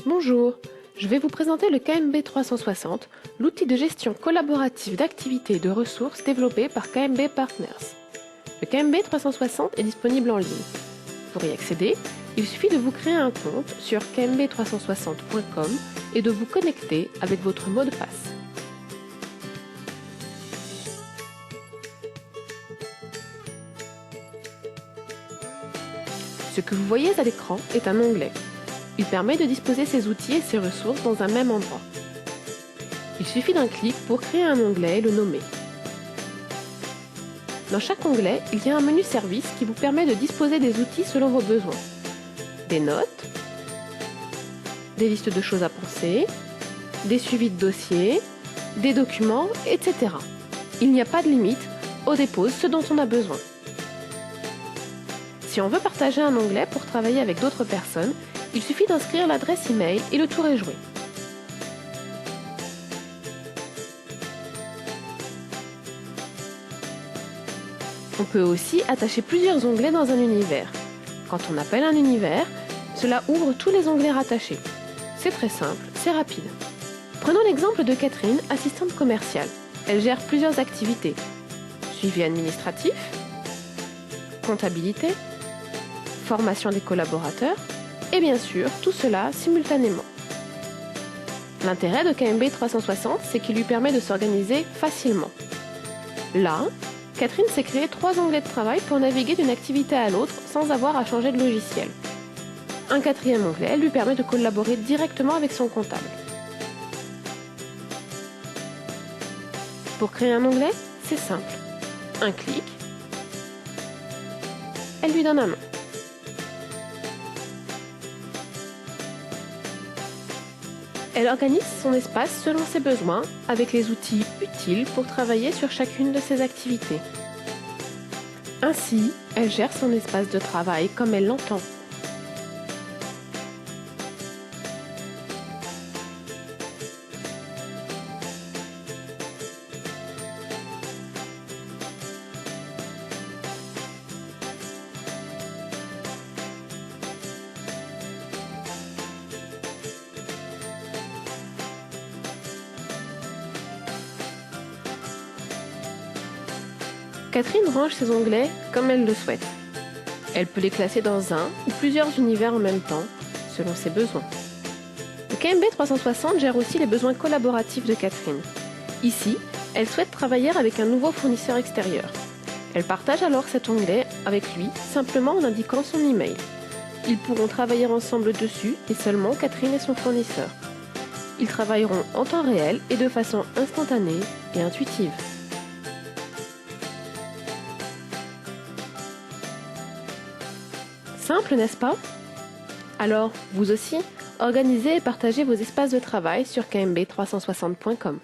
Bonjour, je vais vous présenter le KMB 360, l'outil de gestion collaborative d'activités et de ressources développé par KMB Partners. Le KMB 360 est disponible en ligne. Pour y accéder, il suffit de vous créer un compte sur kmb360.com et de vous connecter avec votre mot de passe. Ce que vous voyez à l'écran est un onglet. Il permet de disposer ses outils et ses ressources dans un même endroit. Il suffit d'un clic pour créer un onglet et le nommer. Dans chaque onglet, il y a un menu service qui vous permet de disposer des outils selon vos besoins. Des notes, des listes de choses à penser, des suivis de dossiers, des documents, etc. Il n'y a pas de limite, on dépose ce dont on a besoin. Si on veut partager un onglet pour travailler avec d'autres personnes, il suffit d'inscrire l'adresse email et le tour est joué. On peut aussi attacher plusieurs onglets dans un univers. Quand on appelle un univers, cela ouvre tous les onglets rattachés. C'est très simple, c'est rapide. Prenons l'exemple de Catherine, assistante commerciale. Elle gère plusieurs activités. Suivi administratif, comptabilité, formation des collaborateurs, et bien sûr, tout cela simultanément. L'intérêt de KMB 360, c'est qu'il lui permet de s'organiser facilement. Là, Catherine s'est créé 3 onglets de travail pour naviguer d'une activité à l'autre sans avoir à changer de logiciel. Un 4e onglet lui permet de collaborer directement avec son comptable. Pour créer un onglet, c'est simple. Un clic, elle lui donne un nom. Elle organise son espace selon ses besoins, avec les outils utiles pour travailler sur chacune de ses activités. Ainsi, elle gère son espace de travail comme elle l'entend. Catherine range ses onglets comme elle le souhaite. Elle peut les classer dans un ou plusieurs univers en même temps, selon ses besoins. Le KMB 360 gère aussi les besoins collaboratifs de Catherine. Ici, elle souhaite travailler avec un nouveau fournisseur extérieur. Elle partage alors cet onglet avec lui, simplement en indiquant son email. Ils pourront travailler ensemble dessus et seulement Catherine et son fournisseur. Ils travailleront en temps réel et de façon instantanée et intuitive. Simple, n'est-ce pas? Alors, vous aussi, organisez et partagez vos espaces de travail sur kmb360.com.